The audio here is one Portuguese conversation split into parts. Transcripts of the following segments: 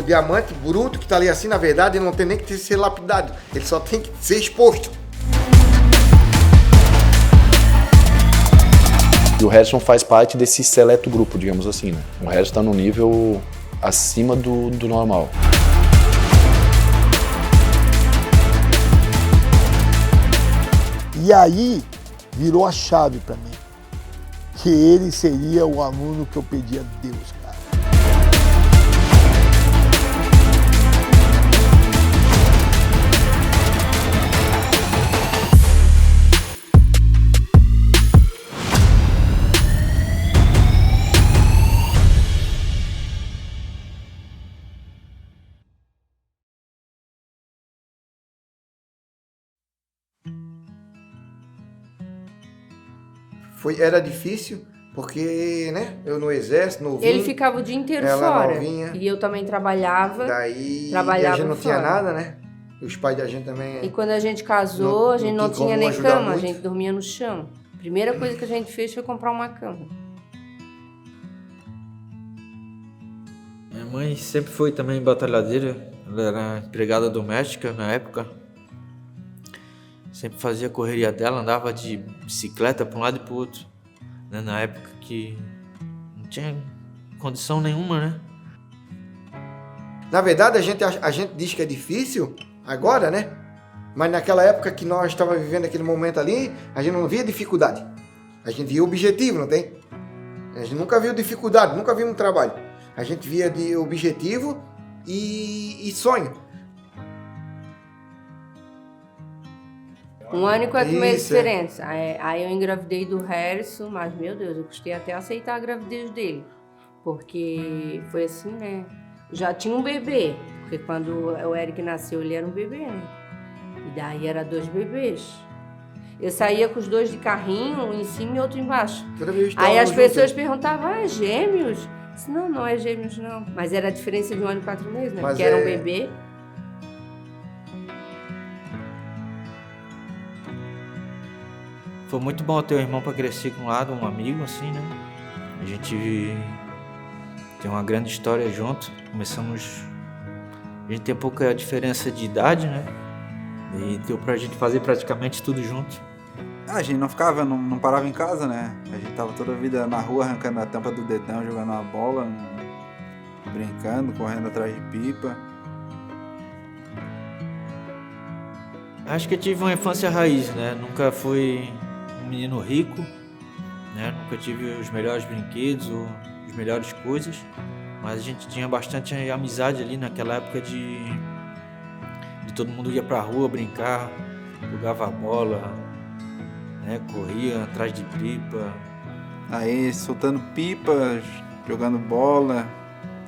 o diamante bruto que está ali assim, na verdade, ele não tem nem que ser lapidado, ele só tem que ser exposto. E o Harrison faz parte desse seleto grupo, digamos assim, né? O Harrison está num nível acima do normal. E aí virou a chave para mim, que ele seria o aluno que eu pedi a Deus, cara. Era difícil, porque, né, eu no exército, novinho. Ele ficava o dia inteiro ela fora. Novinha. E eu também trabalhava. Daí a gente não tinha nada, né? E os pais da gente também. E quando a gente casou, a gente não tinha nem cama, muito. A gente dormia no chão. A primeira coisa que a gente fez foi comprar uma cama. Minha mãe sempre foi também batalhadeira, ela era empregada doméstica na época. Sempre fazia a correria dela, andava de bicicleta para um lado e para o outro, né? Na época que não tinha condição nenhuma, né? Na verdade, a gente diz que é difícil agora, né? Mas naquela época que nós estávamos vivendo aquele momento ali, a gente não via dificuldade. A gente via objetivo, não tem? A gente nunca viu dificuldade, nunca viu um trabalho. A gente via de objetivo e sonho. Um ano e 4 meses de diferença. Aí eu engravidei do Harrison, mas, meu Deus, eu custei até aceitar a gravidez dele. Porque foi assim, né? Já tinha um bebê, porque quando o Eric nasceu, ele era um bebê, né? E daí era 2 bebês. Eu saía com os 2 de carrinho, um em cima e outro embaixo. Aí as pessoas perguntavam, é gêmeos? Eu disse, não é gêmeos, não. Mas era a diferença de 1 ano e 4 meses, né? Mas porque era um bebê. Foi muito bom ter um irmão para crescer com um lado, um amigo, assim, né? A gente tem uma grande história junto. A gente tem pouca diferença de idade, né? E deu pra gente fazer praticamente tudo junto. A gente não parava em casa, né? A gente tava toda a vida na rua arrancando a tampa do dedão, jogando uma bola, brincando, correndo atrás de pipa. Acho que eu tive uma infância raiz, né? Nunca fui um menino rico, né? Nunca tive os melhores brinquedos ou as melhores coisas, mas a gente tinha bastante amizade ali naquela época de todo mundo ia pra rua brincar, jogava bola, né? Corria atrás de pipa. Aí soltando pipa, jogando bola,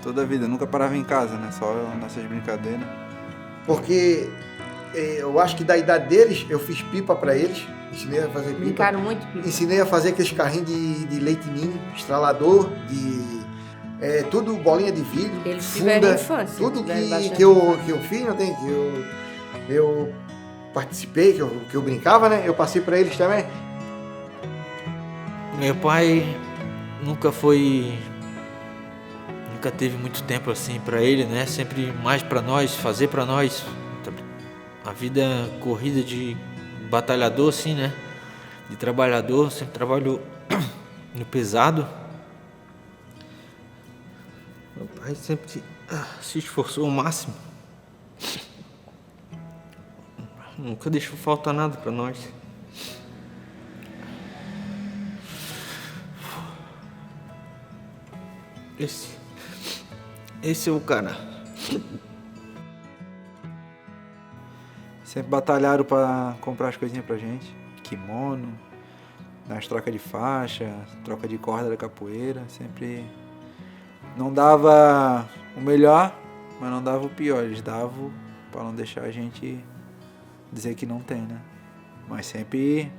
toda a vida, nunca parava em casa, né? Só nessas brincadeiras. Porque eu acho que da idade deles, eu fiz pipa pra eles, ensinei a fazer pipa. Brincaram muito pipa. Ensinei a fazer aqueles carrinhos de leite ninho, estralador, tudo bolinha de vidro, Eles funda, tiveram infância. tudo tiveram que eu fiz, não tem, eu participei, que eu brincava, né? Eu passei pra eles também. Meu pai nunca teve muito tempo assim pra ele, né? Sempre mais pra nós, fazer pra nós. A vida corrida de batalhador, assim, né? De trabalhador, sempre trabalhou no pesado. Meu pai sempre se esforçou ao máximo. Nunca deixou faltar nada pra nós. Esse é o cara. Sempre batalharam pra comprar as coisinhas pra gente. Kimono, nas trocas de faixa, troca de corda da capoeira. Sempre não dava o melhor, mas não dava o pior. Eles davam pra não deixar a gente dizer que não tem, né? Mas sempre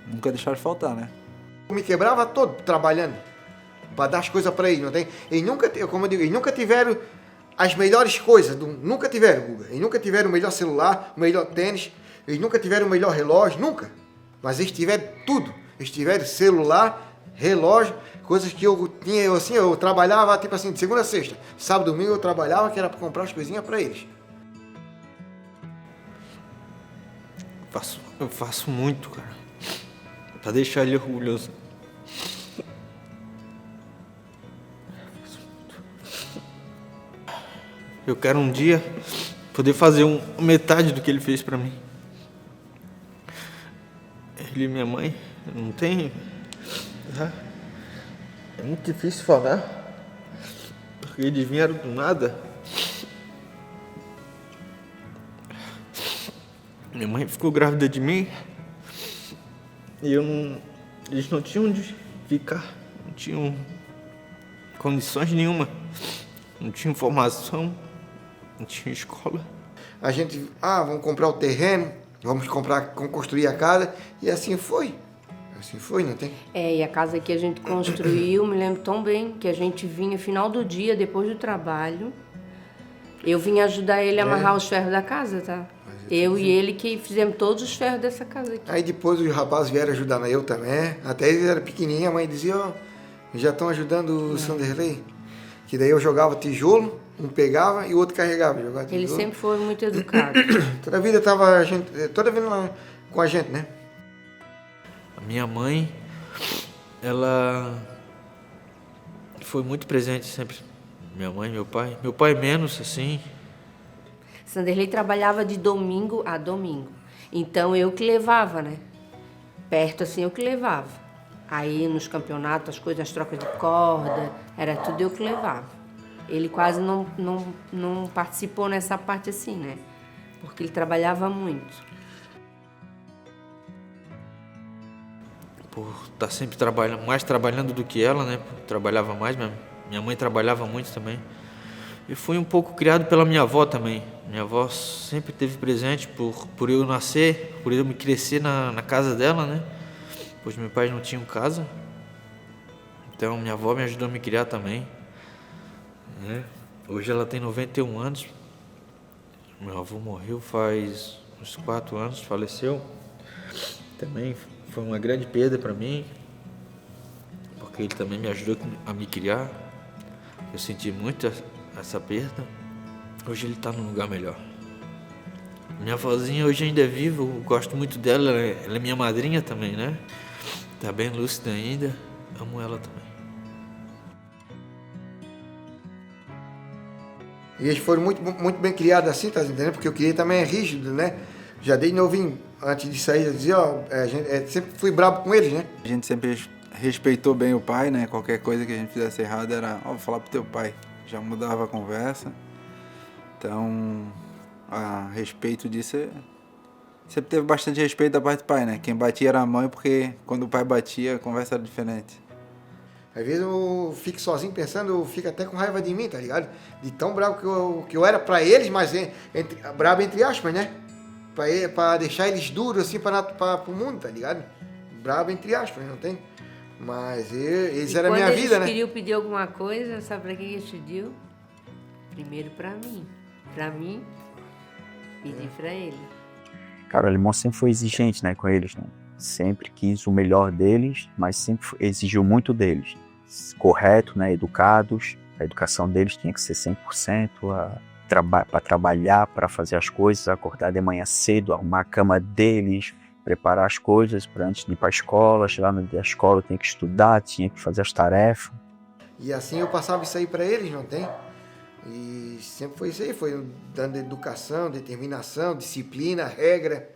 nunca deixaram de faltar, né? Eu me quebrava todo trabalhando pra dar as coisas pra eles, não tem? Eles nunca, como eu digo, eles nunca tiveram as melhores coisas, nunca tiveram, Guga. Eles nunca tiveram o melhor celular, o melhor tênis, eles nunca tiveram o melhor relógio, nunca. Mas eles tiveram tudo. Eles tiveram celular, relógio, Coisas que eu tinha, eu trabalhava, tipo assim, de segunda a sexta. Sábado e domingo eu trabalhava, que era para comprar as coisinhas para eles. Eu faço muito, cara. Pra deixar ele orgulhoso. Eu quero um dia poder fazer metade do que ele fez pra mim. Ele e minha mãe, não tem... É muito difícil falar. Porque eles vieram do nada. Minha mãe ficou grávida de mim. E eles não tinham onde ficar. Não tinham condições nenhuma. Não tinham formação. Não tinha escola. A gente, vamos comprar o terreno, vamos construir a casa. E assim foi. Assim foi, não tem? E a casa que a gente construiu, me lembro tão bem que a gente vinha final do dia, depois do trabalho. Eu vim ajudar ele a amarrar os ferros da casa, tá? Eu e ele que fizemos todos os ferros dessa casa aqui. Aí depois os rapazes vieram ajudar eu também. Até eles eram pequenininhos, a mãe dizia, já estão ajudando o Sanderley. Que daí eu jogava tijolo, um pegava e o outro carregava. Ele sempre foi muito educado. Toda a vida estava com a gente, né? A minha mãe, ela foi muito presente sempre. Minha mãe, meu pai. Meu pai menos, assim. Sanderley trabalhava de domingo a domingo. Então eu que levava, né? Perto assim eu que levava. Aí nos campeonatos, as coisas, as trocas de corda, era tudo eu que levava. Ele quase não participou nessa parte assim, né? Porque ele trabalhava muito. Por estar sempre mais trabalhando do que ela, né? Trabalhava mais, minha mãe trabalhava muito também. E fui um pouco criado pela minha avó também. Minha avó sempre esteve presente por eu nascer, por eu me crescer na casa dela, né? Pois meus pais não tinham casa. Então minha avó me ajudou a me criar também, né? Hoje ela tem 91 anos. Meu avô morreu faz uns 4 anos, faleceu. Também foi uma grande perda para mim, porque ele também me ajudou a me criar. Eu senti muito essa perda. Hoje ele está num lugar melhor. Minha avózinha hoje ainda é viva, eu gosto muito dela, ela é minha madrinha também, né? Tá bem lúcida ainda, amo ela também. E eles foram muito bem criados assim, tá entendendo? Porque eu criei também é rígido, né? Já desde novinho, antes de sair, eu dizia, sempre fui bravo com eles, né? A gente sempre respeitou bem o pai, né? Qualquer coisa que a gente fizesse errado era, vou falar pro teu pai. Já mudava a conversa. Então, a respeito disso, sempre teve bastante respeito da parte do pai, né? Quem batia era a mãe, porque quando o pai batia, a conversa era diferente. Às vezes eu fico sozinho pensando, eu fico até com raiva de mim, tá ligado? De tão bravo que eu era pra eles, mas bravo entre aspas, né? Pra deixar eles duros assim pro mundo, tá ligado? Bravo entre aspas, não tem? Mas eles eram a minha vida, né? Quando eles queriam pedir alguma coisa, sabe pra quem eles pediu? Primeiro pra mim. Pra mim, pedi pra ele. Cara, o Alemão sempre foi exigente, né, com eles, né? Sempre quis o melhor deles, mas sempre exigiu muito deles. Correto, né, educados. A educação deles tinha que ser 100% para trabalhar, para fazer as coisas, acordar de manhã cedo, arrumar a cama deles, preparar as coisas para antes de ir para a escola. Chegar na escola, tinha que estudar, tinha que fazer as tarefas. E assim eu passava isso aí para eles, não tem? E sempre foi isso aí, foi dando educação, determinação, disciplina, regra.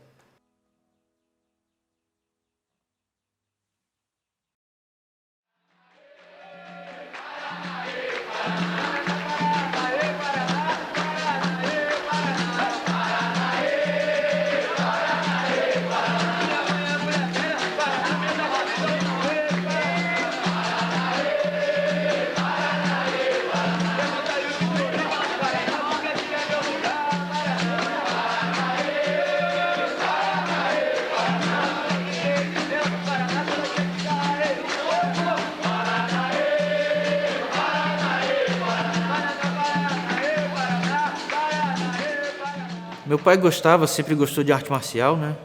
Meu pai sempre gostou de arte marcial, né?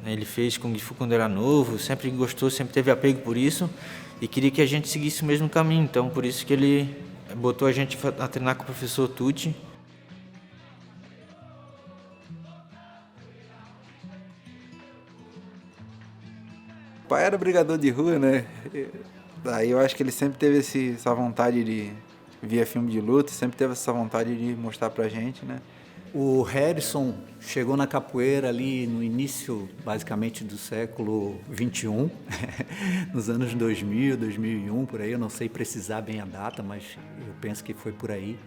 Ele fez Kung Fu quando era novo, sempre gostou, sempre teve apego por isso. e queria que a gente seguisse o mesmo caminho. Então, por isso que ele botou a gente a treinar com o professor Tucci. O pai era brigador de rua, né? Daí eu acho que ele sempre teve essa vontade de ver filme de luta, sempre teve essa vontade de mostrar pra gente, né? O Harrison chegou na capoeira ali no início, basicamente, do século XXI, nos anos 2000, 2001, por aí. Eu não sei precisar bem a data, mas eu penso que foi por aí.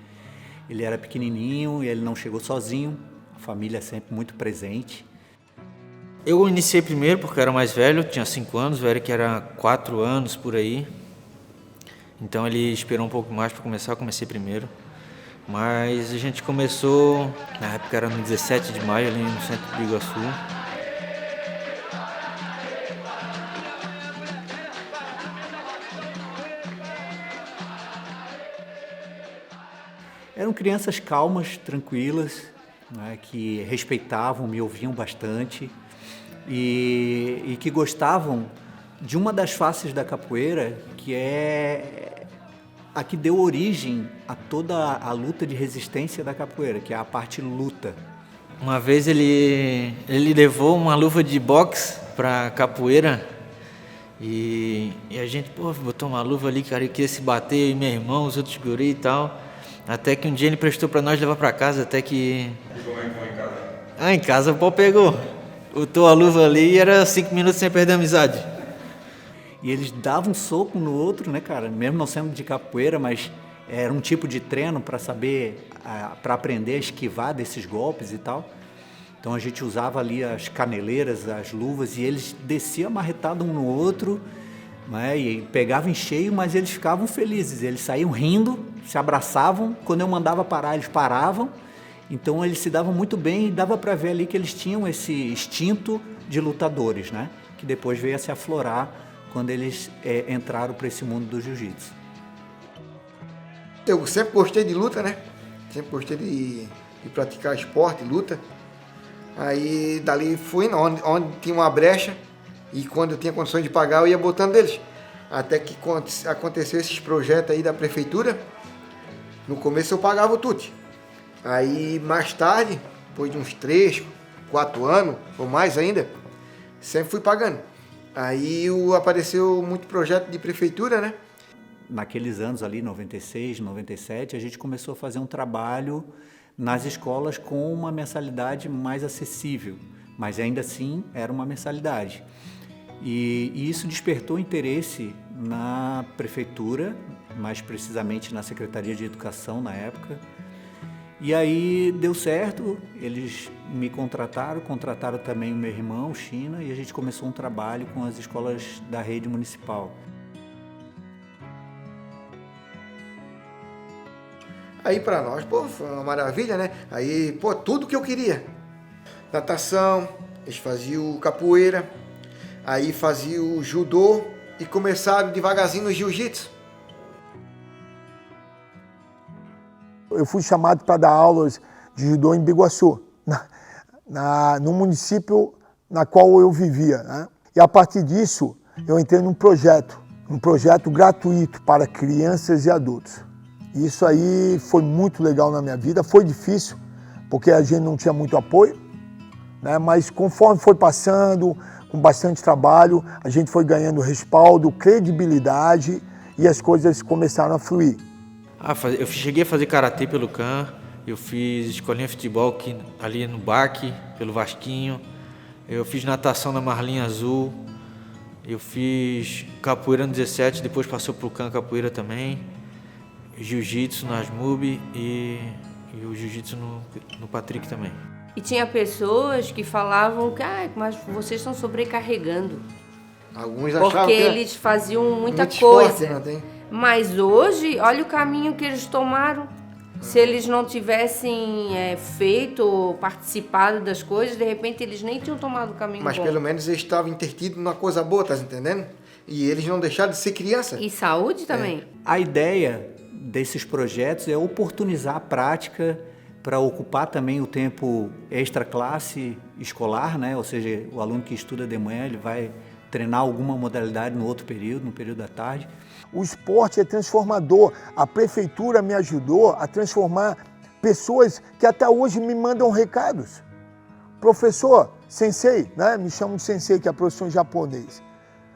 Ele era pequenininho e ele não chegou sozinho, a família sempre muito presente. Eu iniciei primeiro porque eu era mais velho, tinha 5 anos, o Eric era 4 anos por aí. Então ele esperou um pouco mais para começar, eu comecei primeiro. Mas a gente começou, na época era no 17 de maio, ali no centro de Iguaçu. Eram crianças calmas, tranquilas, né, que respeitavam, me ouviam bastante e que gostavam de uma das faces da capoeira, que é a que deu origem a toda a luta de resistência da capoeira, que é a parte luta. Uma vez ele levou uma luva de boxe pra capoeira e a gente, botou uma luva ali, cara, que ia se bater, e meu irmão, os outros guri e tal. Até que um dia ele prestou pra nós levar pra casa, até que... E como é que foi em casa? Em casa o pau pegou. Botou a luva ali e era 5 minutos sem perder a amizade. E eles davam um soco no outro, né, cara? Mesmo não sendo de capoeira, mas era um tipo de treino para saber, para aprender a esquivar desses golpes e tal. Então a gente usava ali as caneleiras, as luvas, e eles desciam amarretados um no outro, né? E pegavam em cheio, mas eles ficavam felizes. Eles saíam rindo, se abraçavam. Quando eu mandava parar, eles paravam. Então eles se davam muito bem e dava para ver ali que eles tinham esse instinto de lutadores, né? Que depois veio a se aflorar quando eles entraram para esse mundo do jiu-jitsu. Eu sempre gostei de luta, né? Sempre gostei de praticar esporte, luta. Aí dali fui onde tinha uma brecha e quando eu tinha condições de pagar eu ia botando eles. Até que aconteceu esses projetos aí da prefeitura. No começo eu pagava o tudo. Aí mais tarde, depois de uns 3, 4 anos ou mais ainda, sempre fui pagando. Aí apareceu muito projeto de prefeitura, né? Naqueles anos ali, 96, 97, a gente começou a fazer um trabalho nas escolas com uma mensalidade mais acessível, mas ainda assim era uma mensalidade. E isso despertou interesse na prefeitura, mais precisamente na Secretaria de Educação na época. E aí deu certo, eles me contrataram também o meu irmão, China, e a gente começou um trabalho com as escolas da rede municipal. Aí para nós, foi uma maravilha, né? Aí, tudo que eu queria. Natação, eles faziam capoeira, aí faziam judô e começaram devagarzinho no jiu-jitsu. Eu fui chamado para dar aulas de judô em Biguaçu, no município na qual eu vivia, né? E a partir disso, eu entrei num projeto gratuito para crianças e adultos. Isso aí foi muito legal na minha vida, foi difícil, porque a gente não tinha muito apoio, né? Mas conforme foi passando, com bastante trabalho, a gente foi ganhando respaldo, credibilidade e as coisas começaram a fluir. Eu cheguei a fazer karatê pelo CAN, eu fiz escolinha de futebol ali no BAC, pelo Vasquinho, eu fiz natação na Marlinha Azul, eu fiz capoeira no 17, depois passou pro CAN capoeira também, jiu-jitsu na Asmub e o jiu-jitsu no Patrick também. E tinha pessoas que falavam que mas vocês estão sobrecarregando. Alguns achavam porque que eles faziam muita muito coisa. Esporte, não tem? Mas hoje, olha o caminho que eles tomaram. Se eles não tivessem feito ou participado das coisas, de repente eles nem tinham tomado o caminho Mas bom. pelo menos eles estavam intertidos numa coisa boa, tá entendendo? E eles não deixaram de ser criança. E saúde também. A ideia desses projetos é oportunizar a prática para ocupar também o tempo extra classe escolar, né? Ou seja, o aluno que estuda de manhã ele vai treinar alguma modalidade no outro período, no período da tarde. O esporte é transformador. A prefeitura me ajudou a transformar pessoas que até hoje me mandam recados. Professor, sensei, né? Me chamam de sensei, que é a profissão em japonês.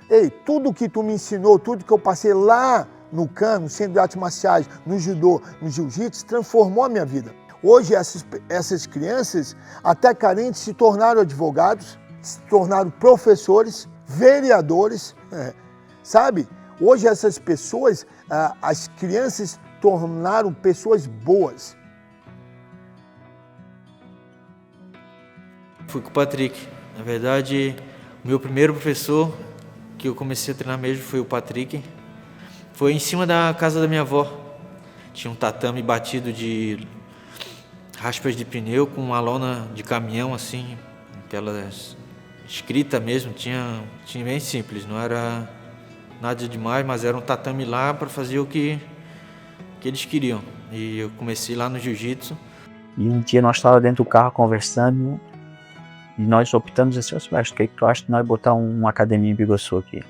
Ei, tudo que tu me ensinou, tudo que eu passei lá no CAN, no Centro de Artes Marciais, no judô, no jiu-jitsu, transformou a minha vida. Hoje essas crianças, até carentes, se tornaram advogados, se tornaram professores, vereadores, sabe? Hoje essas pessoas, as crianças tornaram pessoas boas. Fui com o Patrick. Na verdade, o meu primeiro professor que eu comecei a treinar mesmo foi o Patrick. Foi em cima da casa da minha avó. Tinha um tatame batido de raspas de pneu com uma lona de caminhão, assim, aquelas escrita mesmo, tinha bem simples, não era nada demais, mas era um tatame lá para fazer o que eles queriam. E eu comecei lá no jiu-jitsu. E um dia nós estávamos dentro do carro conversando e nós optamos assim, Silvestre, o que tu acha de nós botar uma academia em Biguaçu aqui?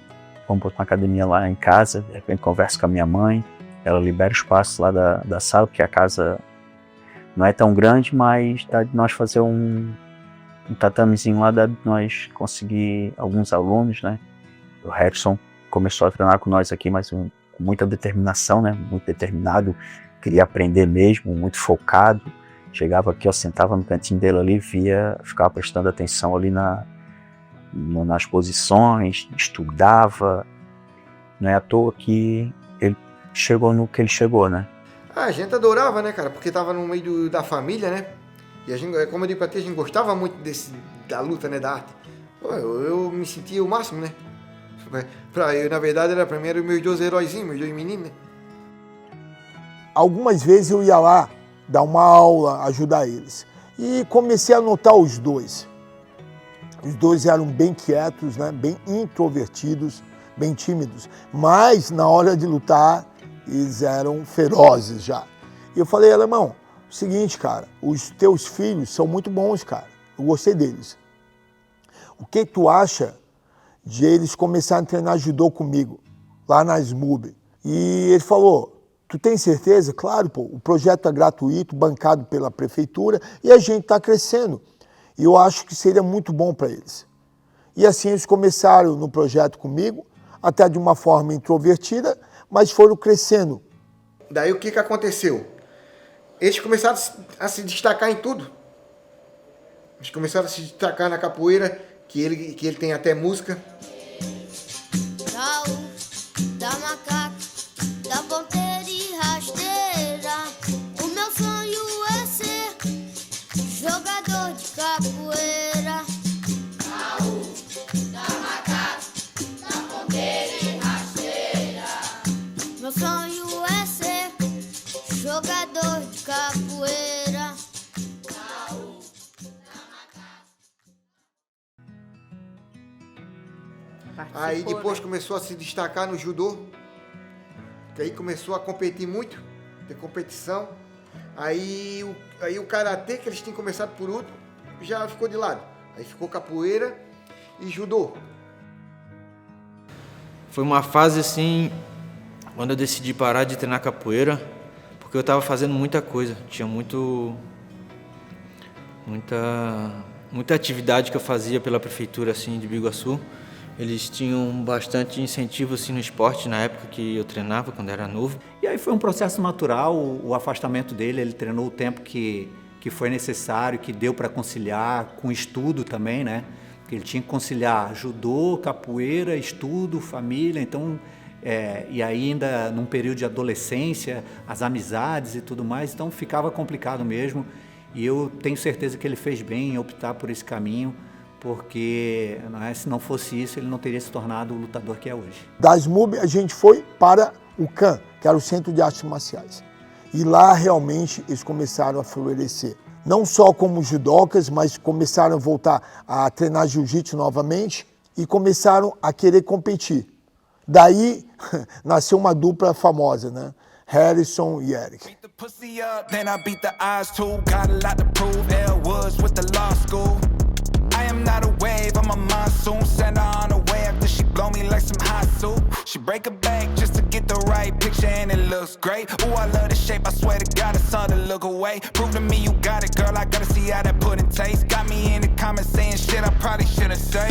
Vamos botar uma academia lá em casa, de repente converso com a minha mãe, ela libera o espaço lá da sala, porque a casa não é tão grande, mas dá de nós fazer um tatamezinho lá, dá de nós conseguir alguns alunos, né? O Harrison começou a treinar com nós aqui, mas com muita determinação, né? Muito determinado, queria aprender mesmo, muito focado. Chegava aqui, sentava no cantinho dele ali, ficava prestando atenção ali nas posições, estudava. Não é à toa que ele chegou no que ele chegou, né? A gente adorava, né, cara? Porque tava no meio da família, né? E a gente, como eu disse pra ti, a gente gostava muito da luta, né, da arte. Pô, eu me sentia o máximo, né? Na verdade, pra mim, eram meus 2 heróizinhos, meus 2 meninos, né? Algumas vezes eu ia lá dar uma aula, ajudar eles. E comecei a notar os dois. Os dois eram bem quietos, né? Bem introvertidos, bem tímidos. Mas, na hora de lutar, eles eram ferozes já. E eu falei, alemão, seguinte, cara, os teus filhos são muito bons, cara. Eu gostei deles. O que tu acha de eles começarem a treinar judô comigo, lá na SMUB? E ele falou, tu tem certeza? Claro, pô, o projeto é gratuito, bancado pela prefeitura, e a gente está crescendo. E eu acho que seria muito bom para eles. E assim eles começaram no projeto comigo, até de uma forma introvertida, mas foram crescendo. Daí o que aconteceu? Eles começaram a se destacar em tudo. Eles começaram a se destacar na capoeira, que ele tem até música. Da macaca, da ponteira e rasteira. O meu sonho é ser jogador de capoeira. Da macaca, da ponteira e rasteira. Meu sonho é ser jogador de capoeira. Aí depois começou a se destacar no judô, que aí começou a competir muito, ter competição. Aí o karatê, que eles tinham começado por último, já ficou de lado. Aí ficou capoeira e judô. Foi uma fase assim, quando eu decidi parar de treinar capoeira, porque eu estava fazendo muita coisa, tinha muita atividade que eu fazia pela prefeitura assim de Biguaçu. Eles tinham bastante incentivo assim, no esporte na época que eu treinava, quando era novo. E aí foi um processo natural, o afastamento dele, ele treinou o tempo que foi necessário, que deu para conciliar com estudo também, né? Porque ele tinha que conciliar judô, capoeira, estudo, família, então... e ainda num período de adolescência, as amizades e tudo mais, então ficava complicado mesmo. E eu tenho certeza que ele fez bem em optar por esse caminho, porque se não fosse isso, ele não teria se tornado o lutador que é hoje. Da SMUB a gente foi para o CAN, que era o Centro de Artes Marciais. E lá realmente eles começaram a florescer. Não só como judocas, mas começaram a voltar a treinar jiu-jitsu novamente e começaram a querer competir. Daí nasceu uma dupla famosa, né? Harrison e Eric. I am not a wave, I'm a monsoon, send her on a wave, after she like some hot soup. She break a bank just to get the right picture and it looks great. Ooh, I love the shape, I swear to God it's hard to look away. Prove to me you got it, girl, I gotta see how that pudding tastes. Got me in the comments saying shit I probably shouldn't say.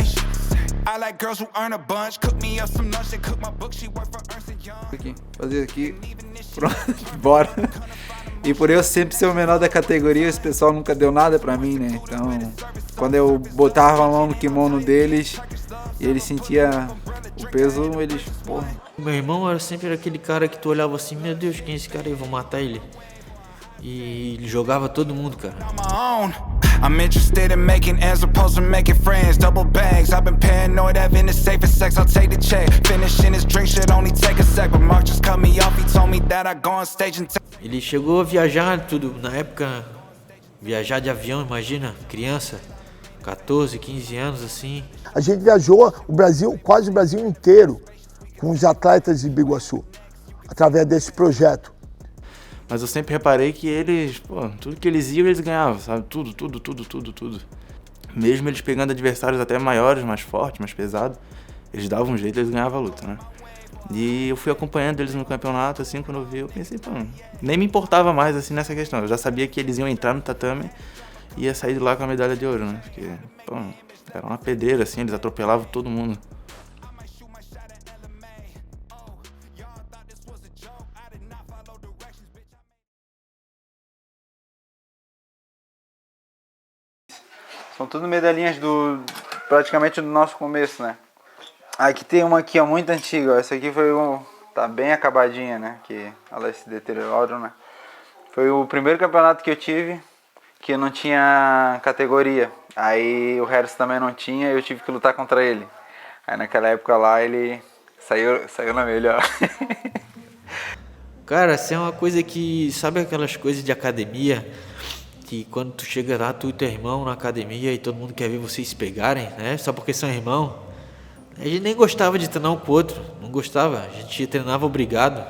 I like girls who earn a bunch, cook me up some lunch, they cook my book, she work for Ernst & Young. Aqui, fazer aqui, pronto, bora. E por eu sempre ser o menor da categoria, esse pessoal nunca deu nada pra mim, né? Então, quando eu botava a mão no kimono deles e eles sentiam o peso, eles, porra. Meu irmão era sempre aquele cara que tu olhava assim, meu Deus, quem é esse cara aí? Vou matar ele. E ele jogava todo mundo, cara. I'm interested in making ends opposed to making friends. Double bags, I've been paranoid, having the safest sex, I'll take the check. Finishing his drink should only take a sec, but Mark just cut me off, he told me that I go on stage and Ele chegou a viajar tudo, na época, viajar de avião, imagina, criança, 14, 15 anos assim. A gente viajou o Brasil, quase o Brasil inteiro, com os atletas de Biguaçu, através desse projeto. Mas eu sempre reparei que eles, pô, tudo que eles iam, eles ganhavam, sabe? Tudo. Mesmo eles pegando adversários até maiores, mais fortes, mais pesados, eles davam um jeito, eles ganhavam a luta, né? E eu fui acompanhando eles no campeonato, assim, quando eu vi, eu pensei, pô, nem me importava mais, assim, nessa questão. Eu já sabia que eles iam entrar no tatame e ia sair de lá com a medalha de ouro, né? Porque, pô, era uma pedeira, assim, eles atropelavam todo mundo. São tudo medalhinhas praticamente do nosso começo, né? Aqui tem uma aqui, ó, muito antiga, ó. Essa aqui foi tá bem acabadinha, né? Que ela se deteriorou, né? Foi o primeiro campeonato que eu tive que eu não tinha categoria. Aí o Harris também não tinha e eu tive que lutar contra ele. Aí naquela época lá ele saiu na melhor. Cara, essa é uma coisa que, sabe aquelas coisas de academia, que quando tu chega lá, tu e teu irmão na academia e todo mundo quer ver vocês se pegarem, né? Só porque são irmãos. A gente nem gostava de treinar um com o outro, não gostava. A gente treinava obrigado,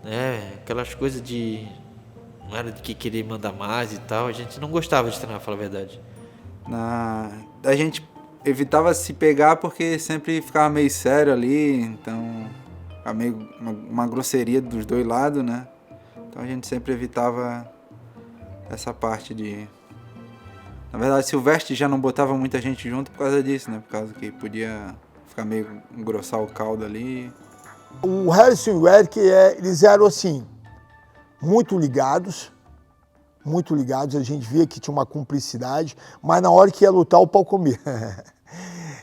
né? Aquelas coisas de... não era de que querer mandar mais e tal. A gente não gostava de treinar, pra falar a verdade. A gente evitava se pegar porque sempre ficava meio sério ali, então... ficava meio uma grosseria dos dois lados, né? Então a gente sempre evitava essa parte de... Na verdade, Silvestre já não botava muita gente junto por causa disso, né? Por causa que podia ficar meio engrossar o caldo ali. O Harrison e o Eric, eles eram assim, muito ligados, a gente via que tinha uma cumplicidade, mas na hora que ia lutar, o pau comia.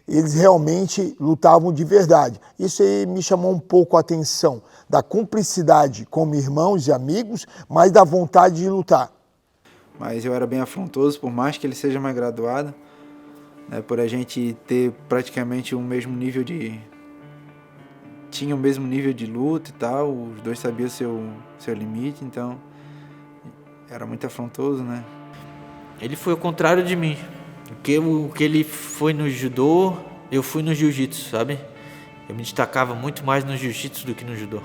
Eles realmente lutavam de verdade. Isso aí me chamou um pouco a atenção, da cumplicidade como irmãos e amigos, mas da vontade de lutar. Mas eu era bem afrontoso, por mais que ele seja mais graduado, né, por a gente ter praticamente o mesmo nível de... tinha o mesmo nível de luta e tal, os dois sabiam seu limite, então era muito afrontoso, né? Ele foi ao contrário de mim. O que ele foi no judô, eu fui no jiu-jitsu, sabe? Eu me destacava muito mais no jiu-jitsu do que no judô.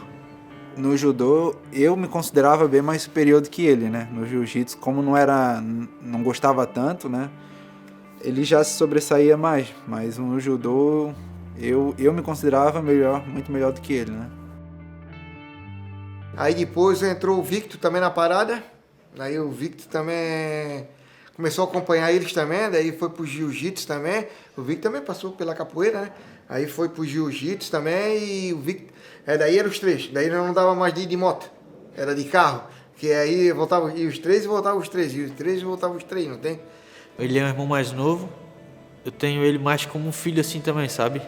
No judô, eu me considerava bem mais superior do que ele, né? No jiu-jitsu, como não gostava tanto, né? Ele já se sobressaía mais, mas no judô eu me considerava muito melhor do que ele, né? Aí depois entrou o Victor também na parada, aí o Victor também começou a acompanhar eles também, daí foi pro jiu-jitsu também, o Victor também passou pela capoeira, né? Aí foi pro jiu-jitsu também e o Victor, daí eram os três, daí não dava mais de moto, era de carro, que aí voltava os três e voltavam os três, e os três e voltavam os três, não tem? Ele é um irmão mais novo, eu tenho ele mais como um filho assim também, sabe?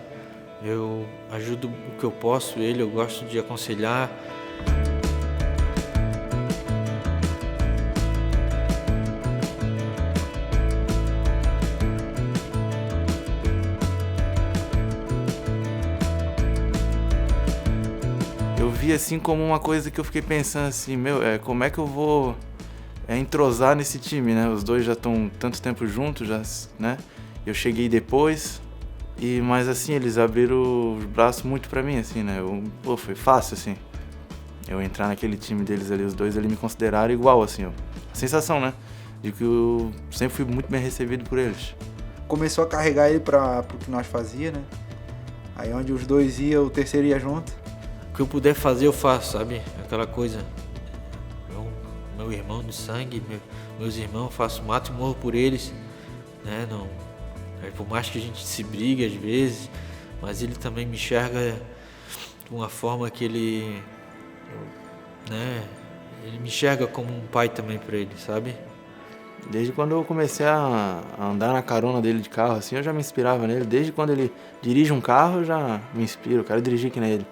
Eu ajudo o que eu posso ele, eu gosto de aconselhar. Eu vi assim como uma coisa que eu fiquei pensando assim, como é que eu vou entrosar nesse time, né? Os dois já estão tanto tempo juntos, já, né? Eu cheguei depois, mas assim, eles abriram os braços muito pra mim, assim, né? Foi fácil, assim, eu entrar naquele time deles ali, os dois ali me consideraram igual, assim, a sensação, né? De que eu sempre fui muito bem recebido por eles. Começou a carregar ele pro que nós fazia, né? Aí onde os dois iam, o terceiro ia junto. O que eu puder fazer, eu faço, sabe? Aquela coisa. Meu irmão de sangue, meus irmãos, mato e morro por eles, né? Não, por mais que a gente se brigue às vezes, mas ele também me enxerga de uma forma que ele, né? Ele me enxerga como um pai também para ele, sabe? Desde quando eu comecei a andar na carona dele de carro, assim, eu já me inspirava nele. Desde quando ele dirige um carro, eu já me inspiro. Eu quero dirigir que nem ele.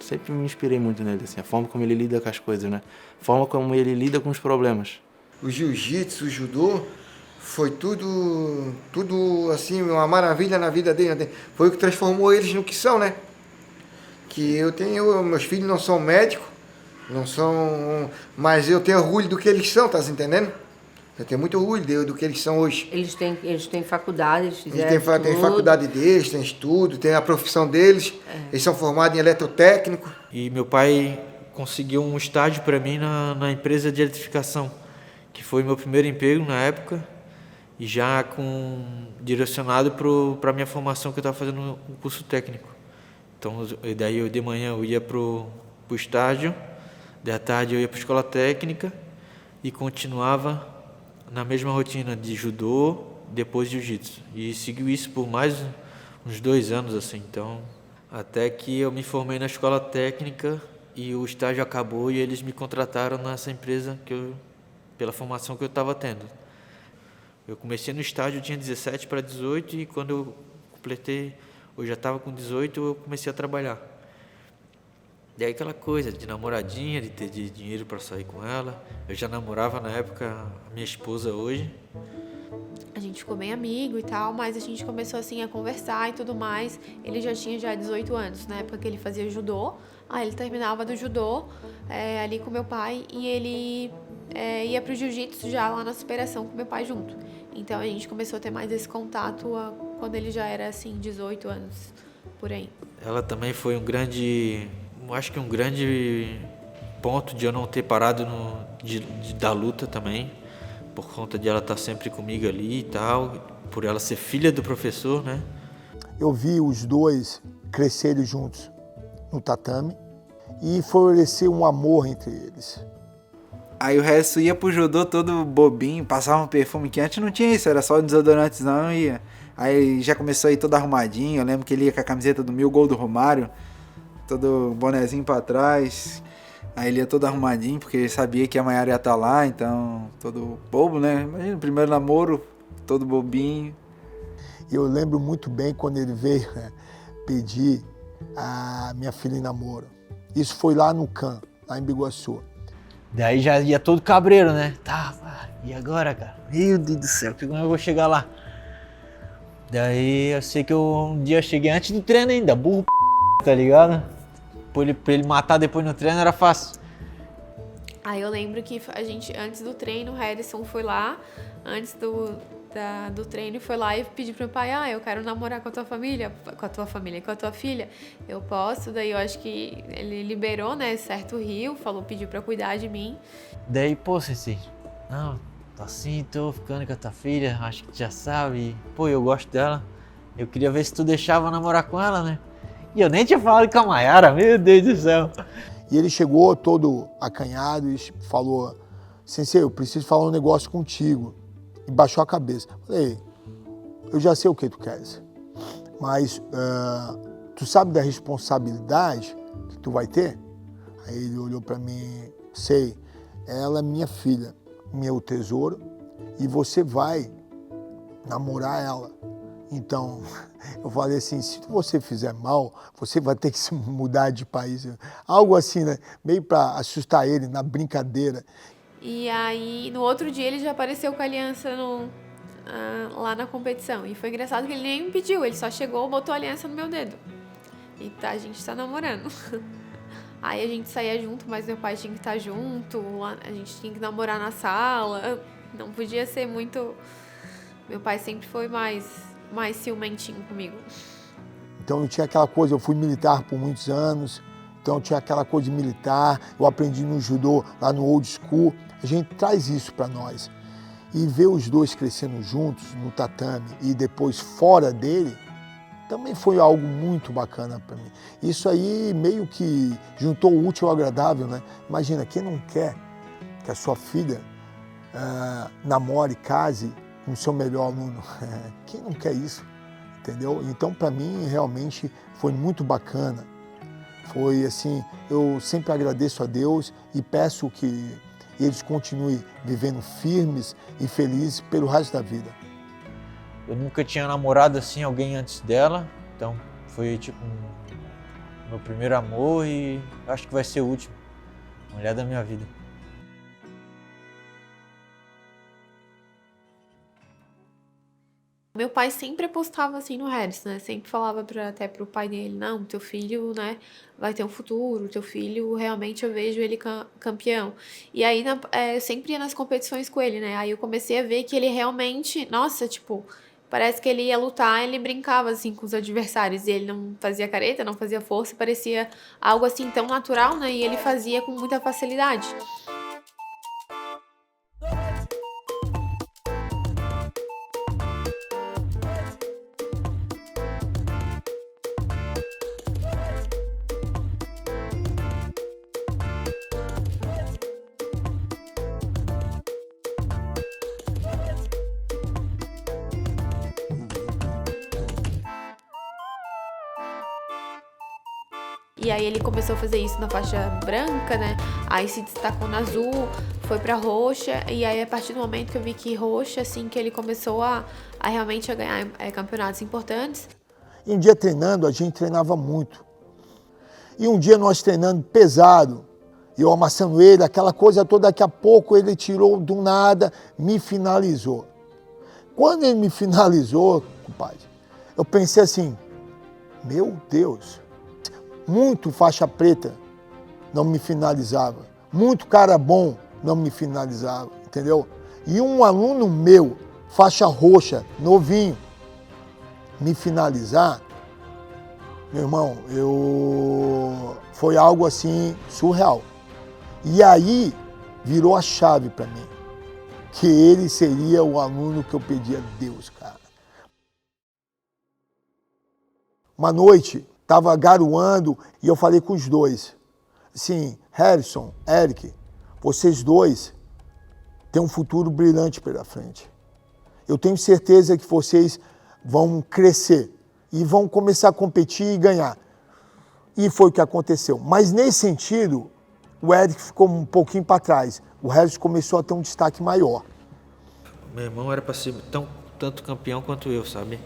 Sempre me inspirei muito nele, assim, a forma como ele lida com as coisas, né? A forma como ele lida com os problemas. O jiu-jitsu, o judô, foi tudo assim, uma maravilha na vida dele. Foi o que transformou eles no que são, né? Que meus filhos não são médicos, mas eu tenho orgulho do que eles são, tá entendendo? Eu tenho muito orgulho do que eles são hoje. Eles têm faculdade, eles fizeram Tem faculdade deles, tem estudo, tem a profissão deles. Eles são formados em eletrotécnico. E meu pai conseguiu um estágio para mim na empresa de eletrificação, que foi meu primeiro emprego na época, e já direcionado para a minha formação que eu estava fazendo no curso técnico. Então, daí de manhã eu ia para o estágio, da tarde eu ia para a escola técnica e continuava na mesma rotina de judô, depois jiu-jitsu. E seguiu isso por mais uns 2 anos, assim. Então, até que eu me formei na escola técnica e o estágio acabou e eles me contrataram nessa empresa pela formação que eu estava tendo. Eu comecei no estágio, eu tinha 17 para 18 e quando eu completei, eu já estava com 18, eu comecei a trabalhar. Daí aquela coisa de namoradinha, de ter dinheiro para sair com ela. Eu já namorava na época a minha esposa hoje. A gente ficou bem amigo e tal, mas a gente começou assim a conversar e tudo mais. Ele já tinha 18 anos, na época que ele fazia judô. Aí ele terminava do judô ali com meu pai e ele ia pro jiu-jitsu já lá na superação com meu pai junto. Então a gente começou a ter mais esse contato quando ele já era assim 18 anos, por aí. Ela também foi um grande ponto de eu não ter parado da luta também, por conta de ela estar sempre comigo ali e tal, por ela ser filha do professor, né? Eu vi os dois crescerem juntos no tatame e florescer um amor entre eles. Aí o resto ia pro judô todo bobinho, passava um perfume que antes não tinha isso, era só desodorante, não ia. Aí já começou a ir todo arrumadinho, eu lembro que ele ia com a camiseta do 1000 gol do Romário, todo bonezinho pra trás. Aí ele ia todo arrumadinho, porque ele sabia que a Mayara ia estar lá, então todo bobo, né? Imagina, primeiro namoro, todo bobinho. Eu lembro muito bem quando ele veio pedir a minha filha em namoro. Isso foi lá no CAN, lá em Biguaçu. Daí já ia todo cabreiro, né? Tá, e agora, cara? Meu Deus do céu, como eu vou chegar lá? Daí eu sei que um dia eu cheguei antes do treino ainda, burro, tá ligado? Pra ele matar depois no treino era fácil. Aí eu lembro que a gente, antes do treino, o Harrison foi lá, antes do treino, foi lá e pediu pro meu pai, eu quero namorar com a tua família, com a tua filha, eu posso? Daí eu acho que ele liberou, né, certo rio, pediu pra cuidar de mim. Daí, pô, Sensei, não, tô assim, tô ficando com a tua filha, acho que tu já sabe, pô, eu gosto dela, eu queria ver se tu deixava namorar com ela, né? E eu nem tinha falado com a Mayara, meu Deus do céu. E ele chegou todo acanhado e falou, Sensei, eu preciso falar um negócio contigo. E baixou a cabeça. Falei, eu já sei o que tu queres, mas tu sabe da responsabilidade que tu vai ter? Aí ele olhou para mim, sei, ela é minha filha, meu tesouro, e você vai namorar ela. Então, eu falei assim, se você fizer mal, você vai ter que se mudar de país. Algo assim, né? Meio para assustar ele, na brincadeira. E aí, no outro dia, ele já apareceu com a aliança lá na competição. E foi engraçado que ele nem me pediu, ele só chegou, botou a aliança no meu dedo. E a gente tá namorando. Aí a gente saía junto, mas meu pai tinha que estar junto, a gente tinha que namorar na sala. Não podia ser muito... Meu pai sempre foi mais ciumentinho comigo. Então eu tinha aquela coisa, eu fui militar por muitos anos, então eu tinha aquela coisa de militar, eu aprendi no judô, lá no old school, a gente traz isso para nós. E ver os dois crescendo juntos no tatame e depois fora dele, também foi algo muito bacana para mim. Isso aí meio que juntou o útil ao agradável, né? Imagina, quem não quer que a sua filha namore, case com o seu melhor aluno? Quem não quer isso? Entendeu? Então, para mim, realmente foi muito bacana. Foi assim, eu sempre agradeço a Deus e peço que eles continuem vivendo firmes e felizes pelo resto da vida. Eu nunca tinha namorado assim alguém antes dela, então foi tipo meu primeiro amor e acho que vai ser o último. Mulher da minha vida. Meu pai sempre apostava assim no Harrison, né? Sempre falava até pro pai dele, não, teu filho, né, vai ter um futuro, teu filho, realmente eu vejo ele campeão. E aí eu sempre ia nas competições com ele, né? Aí eu comecei a ver que ele realmente, nossa, tipo, parece que ele ia lutar, ele brincava assim com os adversários, e ele não fazia careta, não fazia força, parecia algo assim tão natural, né? E ele fazia com muita facilidade. E aí ele começou a fazer isso na faixa branca, né? Aí se destacou na azul, foi pra roxa. E aí a partir do momento que eu vi que roxa, assim, que ele começou a realmente a ganhar campeonatos importantes. E um dia treinando, a gente treinava muito. E um dia nós treinando pesado, eu amassando ele, aquela coisa toda, daqui a pouco ele tirou do nada, me finalizou. Quando ele me finalizou, compadre, eu pensei assim, meu Deus, muito faixa preta não me finalizava, muito cara bom não me finalizava, entendeu? E um aluno meu, faixa roxa, novinho, me finalizar, meu irmão, foi algo assim surreal. E aí virou a chave para mim, que ele seria o aluno que eu pedi a Deus, cara. Uma noite, estava garoando e eu falei com os dois, assim, Harrison, Eric, vocês dois têm um futuro brilhante pela frente. Eu tenho certeza que vocês vão crescer e vão começar a competir e ganhar. E foi o que aconteceu. Mas nesse sentido, o Eric ficou um pouquinho para trás. O Harrison começou a ter um destaque maior. Meu irmão era para ser tanto campeão quanto eu, sabe?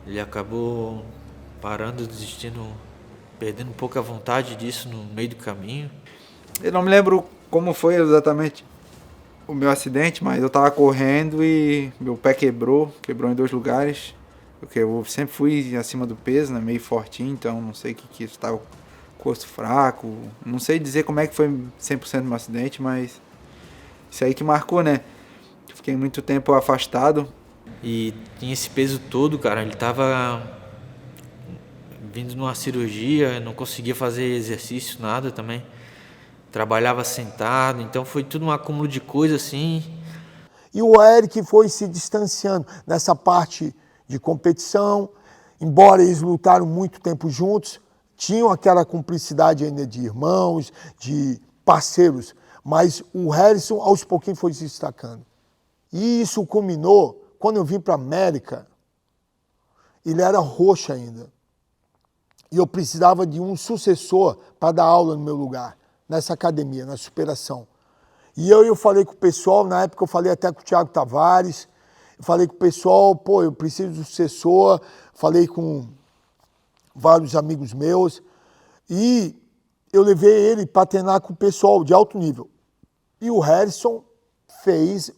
Ele acabou parando, desistindo, perdendo um pouco a vontade disso no meio do caminho. Eu não me lembro como foi exatamente o meu acidente, mas eu tava correndo e meu pé quebrou em 2 lugares. Porque eu sempre fui acima do peso, né, meio fortinho, então não sei o que estava com o osso fraco. Não sei dizer como é que foi 100% do meu acidente, mas isso aí que marcou, né? Fiquei muito tempo afastado. E tinha esse peso todo, cara, ele tava vindo numa cirurgia, não conseguia fazer exercício, nada também. Trabalhava sentado, então foi tudo um acúmulo de coisa assim. E o Eric foi se distanciando nessa parte de competição, embora eles lutaram muito tempo juntos, tinham aquela cumplicidade ainda de irmãos, de parceiros, mas o Harrison aos pouquinhos foi se destacando. E isso culminou quando eu vim para a América, ele era roxo ainda. E eu precisava de um sucessor para dar aula no meu lugar, nessa academia, na superação. E eu falei com o pessoal, na época eu falei até com o Thiago Tavares, eu falei com o pessoal, pô, eu preciso de um sucessor, falei com vários amigos meus, e eu levei ele para treinar com o pessoal de alto nível. E o Harrison fez,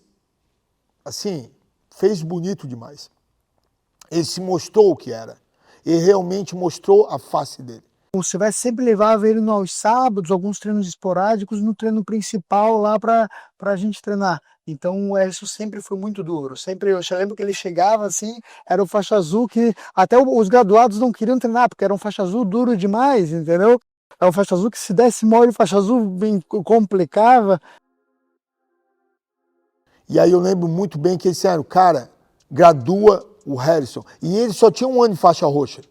assim, fez bonito demais. Ele se mostrou o que era. Ele realmente mostrou a face dele. O Silvestre sempre levava ele aos sábados, alguns treinos esporádicos, no treino principal lá para a gente treinar. Então o Harrison sempre foi muito duro. Sempre, eu lembro que ele chegava assim, era o faixa azul que até os graduados não queriam treinar, porque era um faixa azul duro demais, entendeu? Era um faixa azul que se desse mole, o faixa azul bem complicava. E aí eu lembro muito bem que eles disseram, cara, gradua o Harrison. E ele só tinha 1 ano de faixa roxa.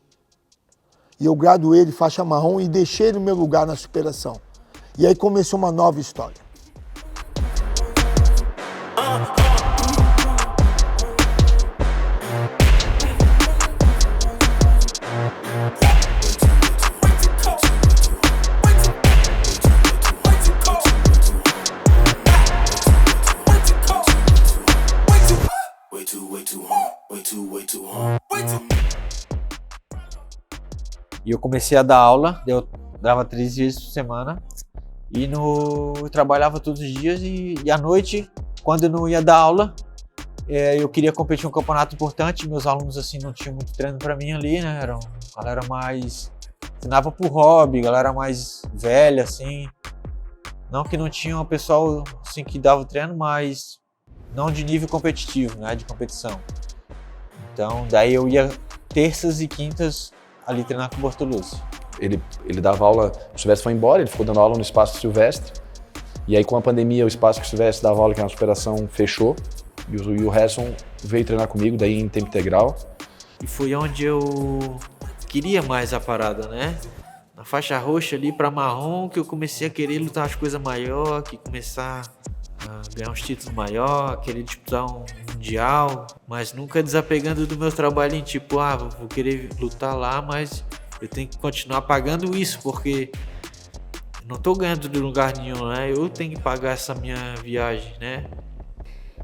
E eu graduei de faixa marrom e deixei no meu lugar na superação. E aí começou uma nova história. E eu comecei a dar aula, eu dava 3 vezes por semana e eu trabalhava todos os dias e à noite, quando eu não ia dar aula, eu queria competir em um campeonato importante, meus alunos assim não tinham muito treino para mim ali, né, era uma galera mais, treinava por hobby, galera mais velha assim, não que não tinha um pessoal assim que dava o treino, mas não de nível competitivo, né, de competição. Então daí eu ia terças e quintas ali treinar com o Bortoluzzi. Ele dava aula, o Silvestre foi embora, ele ficou dando aula no Espaço Silvestre. E aí com a pandemia, o espaço que o Silvestre dava aula, que era na superação, fechou. E o Harrison veio treinar comigo, daí em tempo integral. E foi onde eu queria mais a parada, né? Na faixa roxa ali pra marrom, que eu comecei a querer lutar as coisas maior, que começar a ganhar uns títulos maior, querer disputar um mundial, mas nunca desapegando do meu trabalho em tipo, vou querer lutar lá, mas eu tenho que continuar pagando isso, porque não tô ganhando de lugar nenhum, né? Eu tenho que pagar essa minha viagem, né?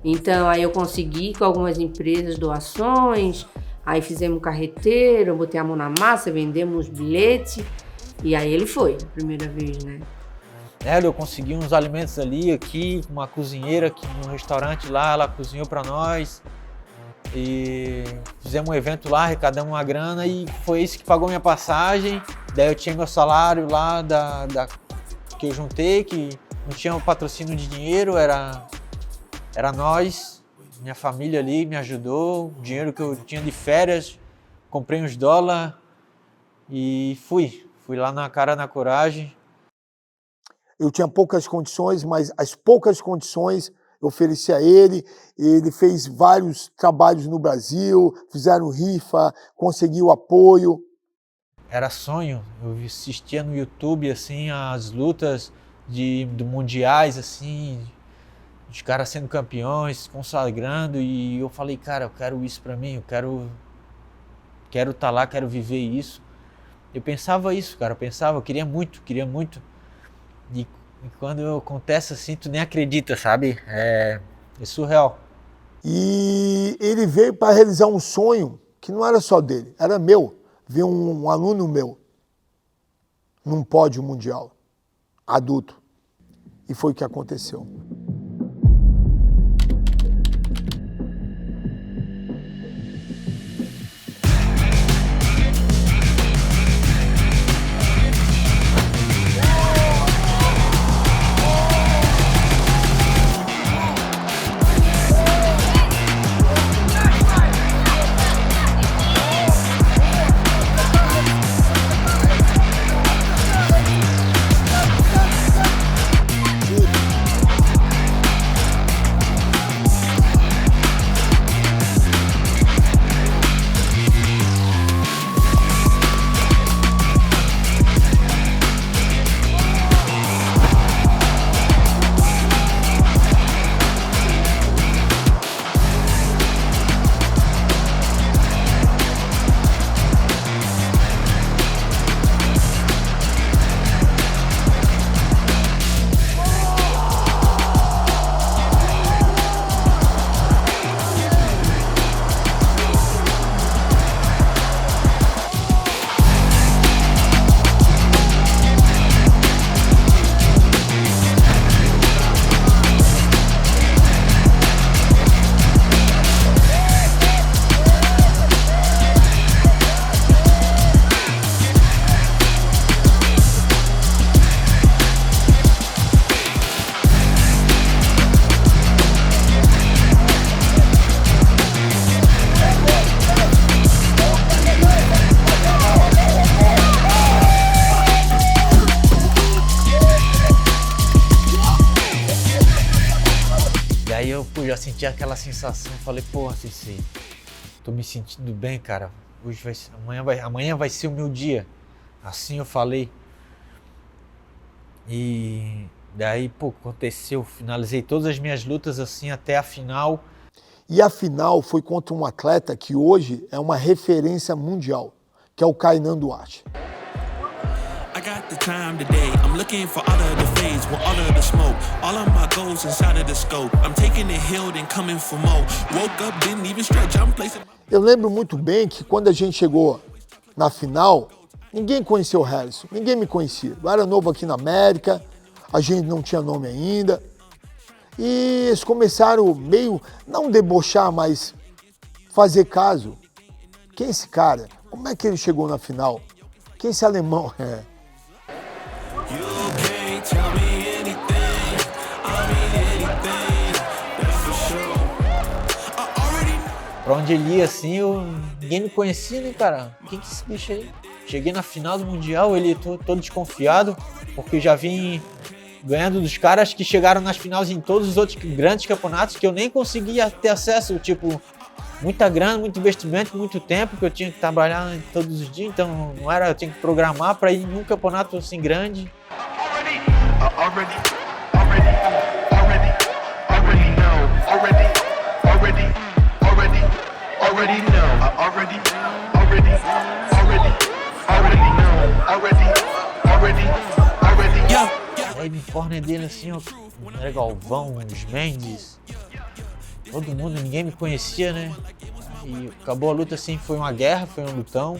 Então, aí eu consegui com algumas empresas doações, aí fizemos um carreteiro, eu botei a mão na massa, vendemos bilhetes, e aí ele foi, a primeira vez, né? Eu consegui uns alimentos ali, aqui, uma cozinheira aqui no restaurante lá, ela cozinhou para nós. E fizemos um evento lá, arrecadamos uma grana e foi isso que pagou minha passagem. Daí eu tinha meu salário lá que eu juntei, que não tinha um patrocínio de dinheiro, era nós, minha família ali me ajudou, o dinheiro que eu tinha de férias, comprei uns dólares e fui lá na cara, na coragem. Eu tinha poucas condições, mas as poucas condições eu ofereci a ele. Ele fez vários trabalhos no Brasil, fizeram rifa, conseguiu apoio. Era sonho, eu assistia no YouTube assim as lutas do mundiais assim, os caras sendo campeões, consagrando, e eu falei, cara, eu quero isso pra mim, eu quero estar lá, quero viver isso. Eu pensava isso, cara, eu queria muito. E quando acontece assim, tu nem acredita, sabe? É surreal. E ele veio para realizar um sonho que não era só dele, era meu. Ver um aluno meu num pódio mundial, adulto. E foi o que aconteceu. Já senti aquela sensação, falei, porra, Sensei, tô me sentindo bem, cara. Amanhã vai ser o meu dia. Assim eu falei. E daí, pô, aconteceu, finalizei todas as minhas lutas assim até a final. E a final foi contra um atleta que hoje é uma referência mundial, que é o Kainan Duarte. I got the time today. I'm looking for all of the fades, want all of the smoke. All of my goals inside of the scope. I'm taking the hill, then coming for more. Woke up, didn't even stretch. I'm placing. Eu lembro muito bem que quando a gente chegou na final, ninguém conhecia o Harrison, ninguém me conhecia. Eu era novo aqui na América, a gente não tinha nome ainda. E eles começaram meio, não debochar, mas fazer caso. Quem é esse cara? Como é que ele chegou na final? Quem é esse alemão? Pra onde ele ia assim, ninguém me conhecia, né, cara? Quem que é esse bicho aí? Cheguei na final do Mundial, ele todo desconfiado, porque já vim ganhando dos caras que chegaram nas finais em todos os outros grandes campeonatos que eu nem conseguia ter acesso, tipo, muita grana, muito investimento, muito tempo que eu tinha que trabalhar todos os dias, então não era, eu tinha que programar para ir em um campeonato assim grande. Aí no corner dele assim, ó, era Galvão, os Mendes, todo mundo, ninguém me conhecia, né? E acabou a luta assim, foi uma guerra, foi um lutão.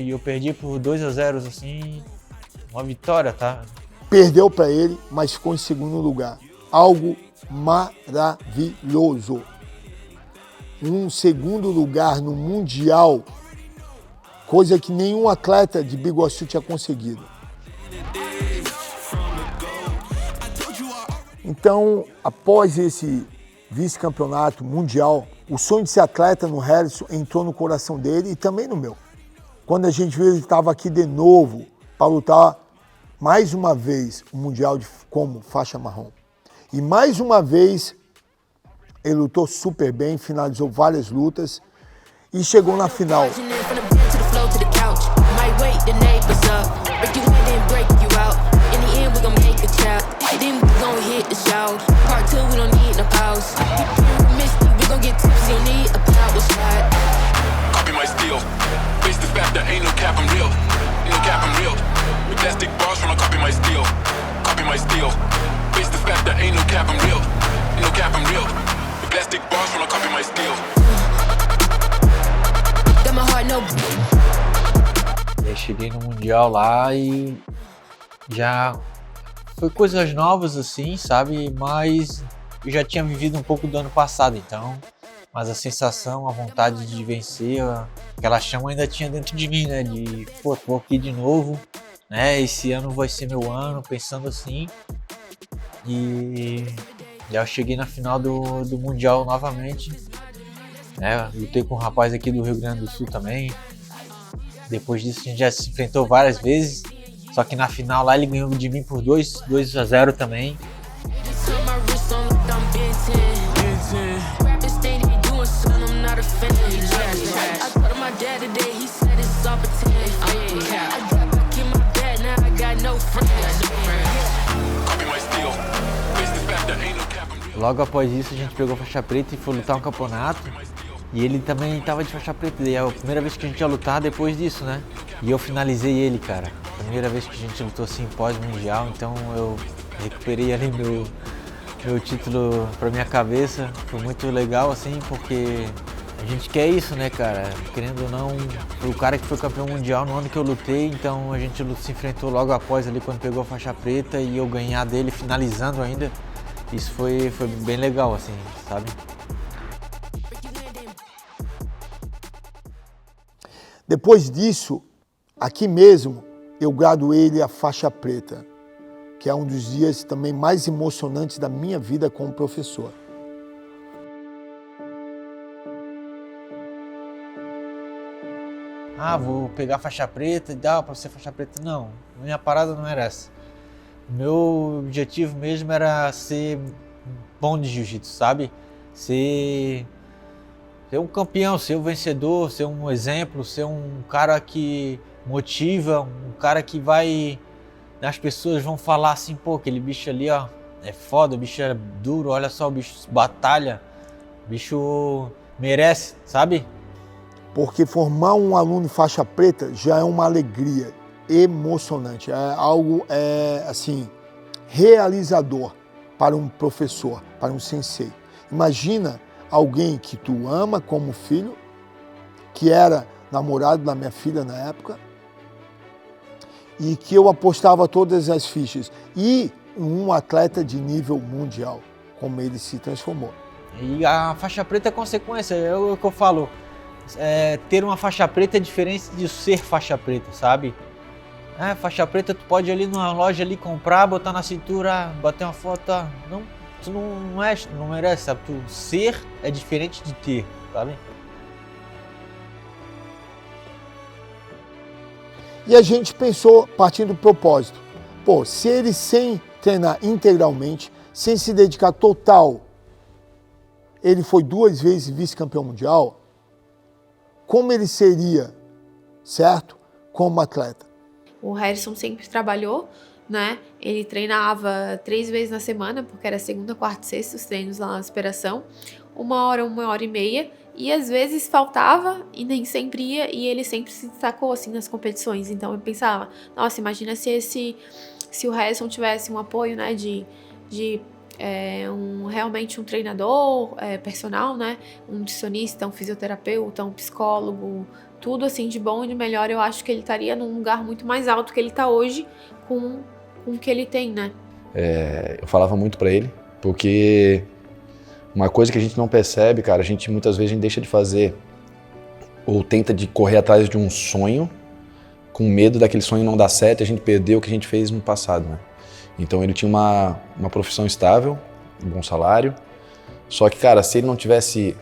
E eu perdi por 2-0, assim, uma vitória, tá? Perdeu para ele, mas ficou em segundo lugar. Algo maravilhoso. Um segundo lugar no Mundial, coisa que nenhum atleta de Biguaçu tinha conseguido. Então, após esse vice-campeonato mundial, o sonho de ser atleta no Harrison entrou no coração dele e também no meu. Quando a gente viu ele estava aqui de novo para lutar mais uma vez o Mundial como faixa marrom. E mais uma vez ele lutou super bem, finalizou várias lutas e chegou na final. Plastic bars from a copy my steel. Copy my steel. Face the fact that ain't no cap, I'm real. Ain't no cap, I'm real. Plastic bars from a copy my steel. Got my heart no. Eu cheguei no Mundial lá e já foi coisas novas assim, sabe? Mas eu já tinha vivido um pouco do ano passado, então. Mas a sensação, a vontade de vencer, aquela chama ainda tinha dentro de mim, né? De, pô, tô aqui de novo. Né, esse ano vai ser meu ano, pensando assim. E eu cheguei na final do Mundial novamente. Né, lutei com um rapaz aqui do Rio Grande do Sul também. Depois disso a gente já se enfrentou várias vezes. Só que na final lá ele ganhou de mim por 2-0 também. Logo após isso a gente pegou a faixa preta e foi lutar um campeonato. E ele também estava de faixa preta. E é a primeira vez que a gente ia lutar depois disso, né? E eu finalizei ele, cara. Primeira vez que a gente lutou assim pós-mundial. Então eu recuperei ali meu título pra minha cabeça. Foi muito legal assim, porque a gente quer isso, né, cara? Querendo ou não, foi o cara que foi campeão mundial no ano que eu lutei. Então a gente se enfrentou logo após ali quando pegou a faixa preta. E eu ganhar dele finalizando ainda. Isso foi bem legal, assim, sabe? Depois disso, aqui mesmo, eu graduei ele a faixa preta, que é um dos dias também mais emocionantes da minha vida como professor. vou pegar faixa preta e dá pra ser faixa preta. Não, minha parada não era essa. O meu objetivo mesmo era ser bom de jiu-jitsu, sabe? Ser um campeão, ser um vencedor, ser um exemplo, ser um cara que motiva, um cara que vai... As pessoas vão falar assim, pô, aquele bicho ali, ó, é foda, o bicho é duro, olha só, o bicho batalha, o bicho merece, sabe? Porque formar um aluno faixa preta já é uma alegria emocionante, é algo assim, realizador para um professor, para um sensei. Imagina alguém que tu ama como filho, que era namorado da minha filha na época, e que eu apostava todas as fichas, e um atleta de nível mundial, como ele se transformou. E a faixa preta é consequência, é o que eu falo. Ter uma faixa preta é diferente de ser faixa preta, sabe? Faixa preta tu pode ir ali numa loja ali comprar, botar na cintura, bater uma foto, não, tu não merece, sabe? Tu ser é diferente de ter, sabe? E a gente pensou, partindo do propósito, pô, se ele sem treinar integralmente, sem se dedicar total, ele foi 2 vezes vice-campeão mundial, como ele seria, certo, como atleta? O Harrison sempre trabalhou, né? Ele treinava 3 vezes na semana, porque era segunda, quarta e sexta os treinos lá na Superação. 1 hora, 1h30. E às vezes faltava e nem sempre ia, e ele sempre se destacou assim nas competições. Então eu pensava, nossa, imagina se o Harrison tivesse um apoio, né, realmente um treinador personal, né, um nutricionista, um fisioterapeuta, um psicólogo, tudo assim de bom e de melhor. Eu acho que ele estaria num lugar muito mais alto que ele está hoje com o que ele tem, né. Eu falava muito pra ele, porque uma coisa que a gente não percebe, cara, muitas vezes a gente deixa de fazer ou tenta de correr atrás de um sonho com medo daquele sonho não dar certo e a gente perder o que a gente fez no passado, né? Então ele tinha uma profissão estável, um bom salário, só que, cara, se ele não tivesse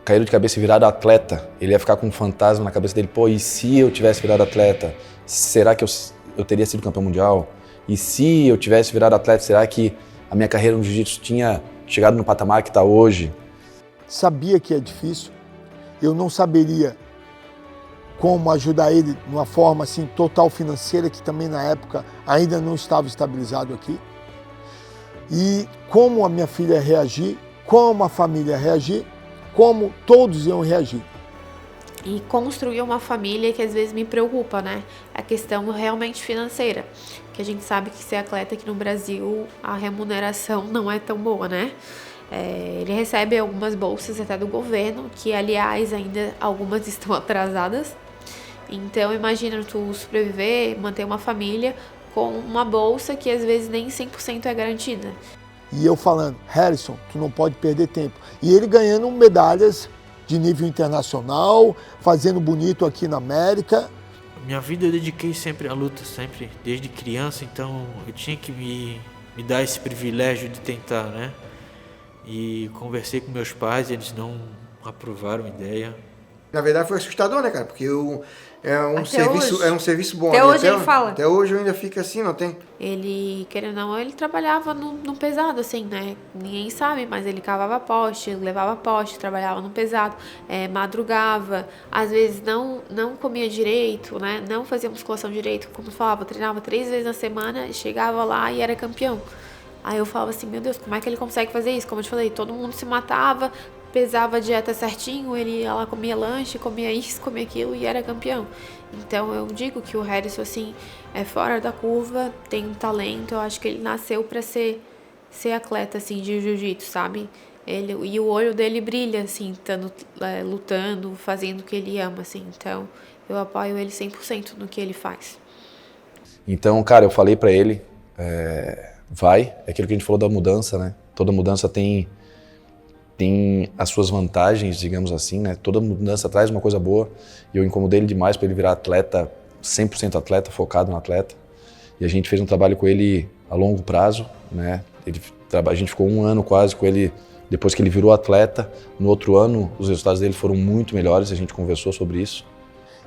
caído de cabeça e virado atleta, ele ia ficar com um fantasma na cabeça dele, pô, e se eu tivesse virado atleta, será que eu teria sido campeão mundial? E se eu tivesse virado atleta, será que a minha carreira no jiu-jitsu tinha chegado no patamar que está hoje? Sabia que é difícil, eu não saberia como ajudar ele de uma forma assim total financeira, que também na época ainda não estava estabilizado aqui. E como a minha filha ia reagir, como a família ia reagir, como todos iam reagir. E construir uma família que às vezes me preocupa, né? A questão realmente financeira. Que a gente sabe que ser atleta aqui no Brasil, a remuneração não é tão boa, né? Ele recebe algumas bolsas até do governo, que aliás ainda algumas estão atrasadas. Então imagina tu sobreviver, manter uma família com uma bolsa que às vezes nem 100% é garantida. E eu falando, Harrison, tu não pode perder tempo. E ele ganhando medalhas de nível internacional, fazendo bonito aqui na América. Minha vida eu dediquei sempre à luta, sempre, desde criança, então eu tinha que me dar esse privilégio de tentar, né? E conversei com meus pais, eles não aprovaram a ideia. Na verdade foi assustador, né, cara? Porque é um serviço bom. Até hoje ele fala. Até hoje eu ainda fico assim, não tem? Ele, querendo ou não, ele trabalhava no pesado, assim, né? Ninguém sabe, mas ele cavava poste, levava poste, trabalhava no pesado, madrugava, às vezes não comia direito, né? Não fazia musculação direito, como eu falava, treinava 3 vezes na semana, chegava lá e era campeão. Aí eu falava assim, meu Deus, como é que ele consegue fazer isso? Como eu te falei, todo mundo se matava, pesava a dieta certinho, ela comia lanche, comia isso, comia aquilo e era campeão. Então eu digo que o Harrison, assim, é fora da curva, tem um talento, eu acho que ele nasceu pra ser atleta, assim, de jiu-jitsu, sabe? E o olho dele brilha, assim, lutando, fazendo o que ele ama, assim. Então eu apoio ele 100% no que ele faz. Então, cara, eu falei pra ele, é aquilo que a gente falou da mudança, né? Toda mudança tem as suas vantagens, digamos assim, né? Toda mudança traz uma coisa boa. E eu incomodei ele demais para ele virar atleta, 100% atleta, focado no atleta. E a gente fez um trabalho com ele a longo prazo, né? A gente ficou 1 ano quase com ele depois que ele virou atleta. No outro ano, os resultados dele foram muito melhores, a gente conversou sobre isso.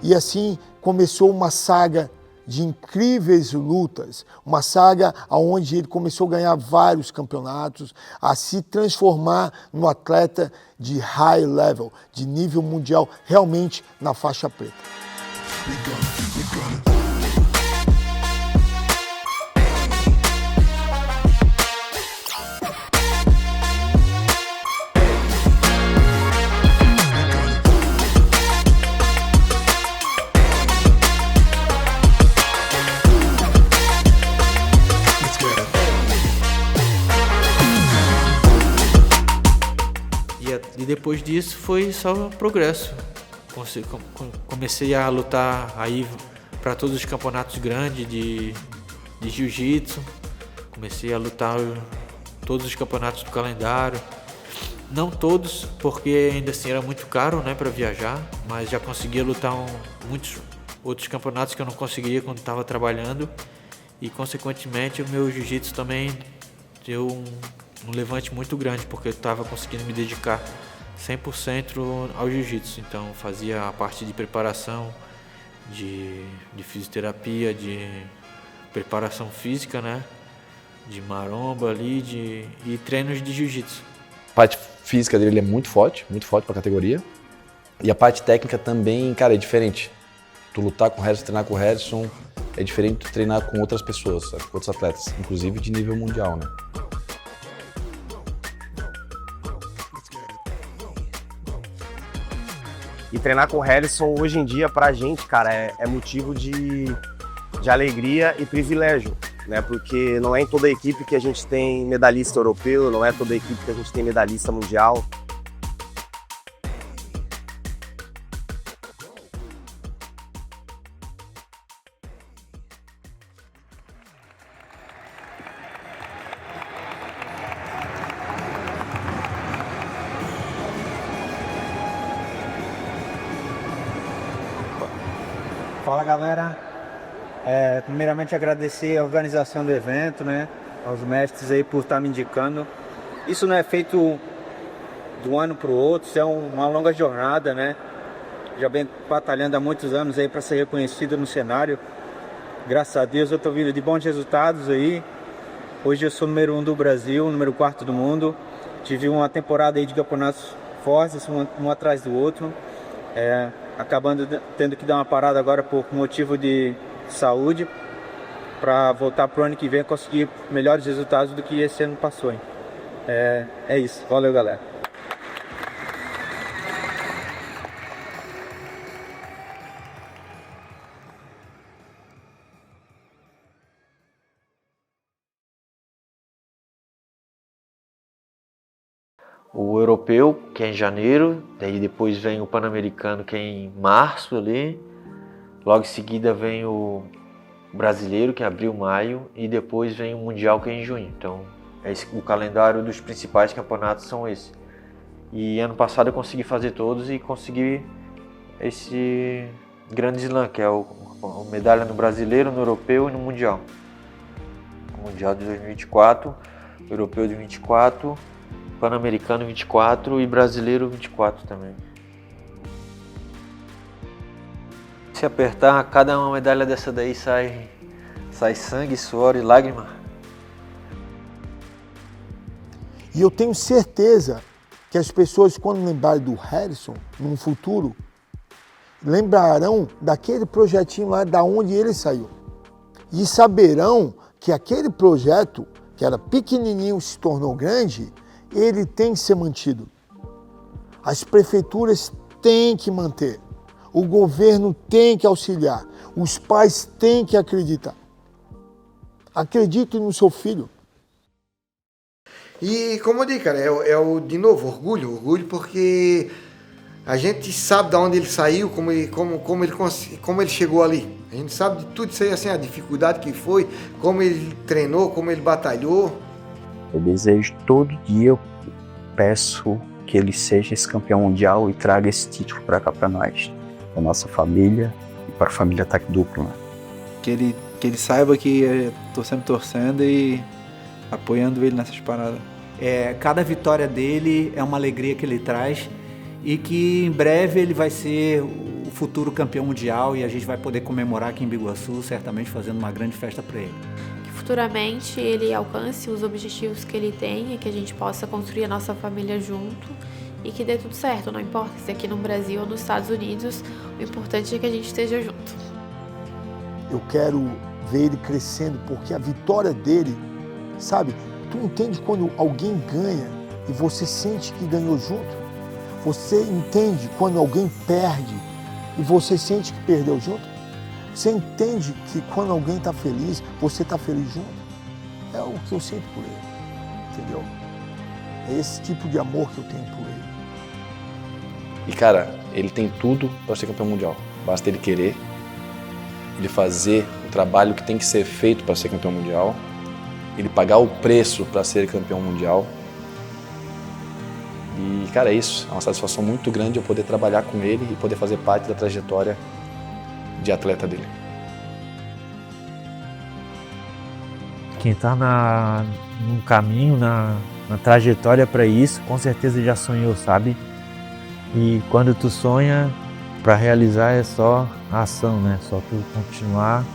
E assim começou uma saga de incríveis lutas, uma saga onde ele começou a ganhar vários campeonatos, a se transformar no atleta de high level, de nível mundial, realmente na faixa preta. E depois disso foi só progresso. Comecei a lutar aí para todos os campeonatos grandes de jiu-jitsu. Comecei a lutar todos os campeonatos do calendário. Não todos, porque ainda assim era muito caro, né, para viajar, mas já conseguia lutar muitos outros campeonatos que eu não conseguiria quando estava trabalhando. E consequentemente o meu jiu-jitsu também deu um levante muito grande, porque eu estava conseguindo me dedicar 100% ao jiu-jitsu. Então fazia a parte de preparação, de fisioterapia, de preparação física, né? De maromba ali, e treinos de jiu-jitsu. A parte física dele é muito forte para a categoria. E a parte técnica também, cara, é diferente. Tu lutar com o Harrison, treinar com o Harrison, é diferente de tu treinar com outras pessoas, com outros atletas, inclusive de nível mundial, né? E treinar com o Harrison hoje em dia pra gente, cara, é motivo de alegria e privilégio, né? Porque não é em toda a equipe que a gente tem medalhista europeu, não é toda a equipe que a gente tem medalhista mundial. Fala, galera. Primeiramente agradecer a organização do evento, né, aos mestres aí por estar me indicando. Isso não é feito de um ano para o outro, isso é uma longa jornada, né? Já venho batalhando há muitos anos aí para ser reconhecido no cenário. Graças a Deus eu estou vindo de bons resultados aí. Hoje eu sou número 1 do Brasil, número 4 do mundo. Tive uma temporada aí de campeonatos fortes, um atrás do outro. Acabando tendo que dar uma parada agora por motivo de saúde, para voltar pro ano que vem conseguir melhores resultados do que esse ano passou, hein? É isso, valeu, galera. O europeu, que é em janeiro, daí depois vem o Pan-Americano, que é em março ali. Logo em seguida vem o brasileiro, que é abril, maio, e depois vem o mundial, que é em junho. Então, o calendário dos principais campeonatos são esses. E ano passado eu consegui fazer todos e consegui esse grande slam, que é a medalha no brasileiro, no europeu e no mundial. O mundial de 2024, o europeu de 24, Pan-Americano 24 e Brasileiro 24 também. Se apertar, cada uma medalha dessa daí sai sangue, suor e lágrima. E eu tenho certeza que as pessoas, quando lembrarem do Harrison, no futuro, lembrarão daquele projetinho lá da onde ele saiu. E saberão que aquele projeto, que era pequenininho, se tornou grande, ele tem que ser mantido. As prefeituras têm que manter. O governo tem que auxiliar. Os pais têm que acreditar. Acredite no seu filho. E como eu disse, cara, de novo, orgulho porque a gente sabe de onde ele saiu, como ele chegou ali. A gente sabe de tudo isso aí, assim, a dificuldade que foi, como ele treinou, como ele batalhou. Eu desejo todo dia, eu peço que ele seja esse campeão mundial e traga esse título para cá para nós, para nossa família e para a família Ataque Duplo. Né? Que ele saiba que eu tô sempre torcendo e apoiando ele nessas paradas. Cada vitória dele é uma alegria que ele traz e que em breve ele vai ser o futuro campeão mundial e a gente vai poder comemorar aqui em Biguaçu, certamente fazendo uma grande festa para ele. Que futuramente ele alcance os objetivos que ele tem e que a gente possa construir a nossa família junto e que dê tudo certo, não importa se é aqui no Brasil ou nos Estados Unidos, o importante é que a gente esteja junto. Eu quero ver ele crescendo, porque a vitória dele, sabe, tu entende quando alguém ganha e você sente que ganhou junto? Você entende quando alguém perde e você sente que perdeu junto? Você entende que quando alguém está feliz, você está feliz junto? É o que eu sinto por ele, entendeu? É esse tipo de amor que eu tenho por ele. E cara, ele tem tudo para ser campeão mundial. Basta ele querer, ele fazer o trabalho que tem que ser feito para ser campeão mundial, ele pagar o preço para ser campeão mundial. E, cara, é isso. É uma satisfação muito grande eu poder trabalhar com ele e poder fazer parte da trajetória de atleta dele. Quem está no caminho, na trajetória para isso, com certeza já sonhou, sabe? E quando tu sonha, para realizar é só a ação, né? Só tu continuar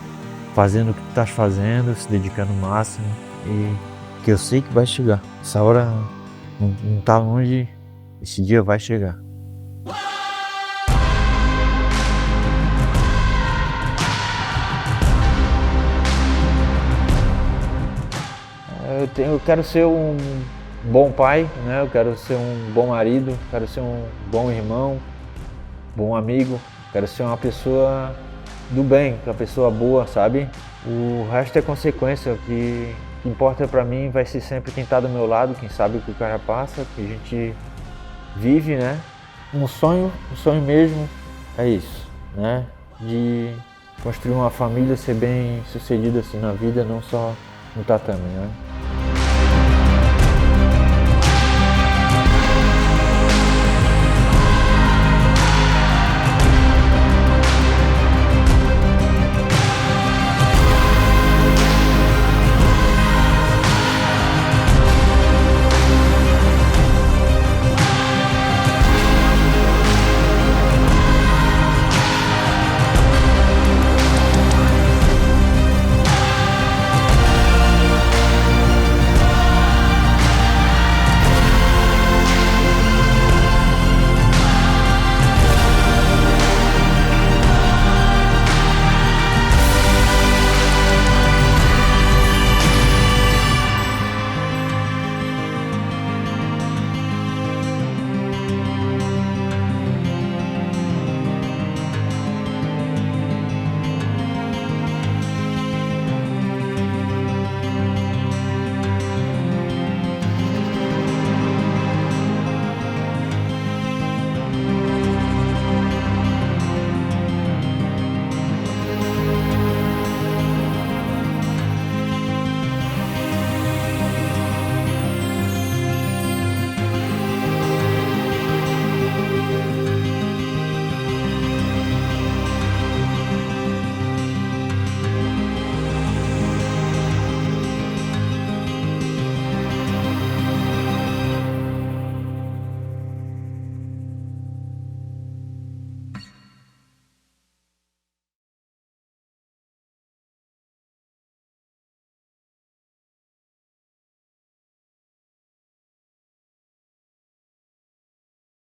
fazendo o que tu estás fazendo, se dedicando o máximo. E que eu sei que vai chegar. Essa hora não tá longe, esse dia vai chegar. Eu quero ser um bom pai, né? Eu quero ser um bom marido, quero ser um bom irmão, bom amigo, quero ser uma pessoa do bem, uma pessoa boa, sabe? O resto é consequência. O que importa pra mim vai ser sempre quem tá do meu lado, quem sabe o que o cara passa, que a gente vive, né? Um sonho mesmo é isso, né? De construir uma família, ser bem sucedido assim na vida, não só no tatame, né?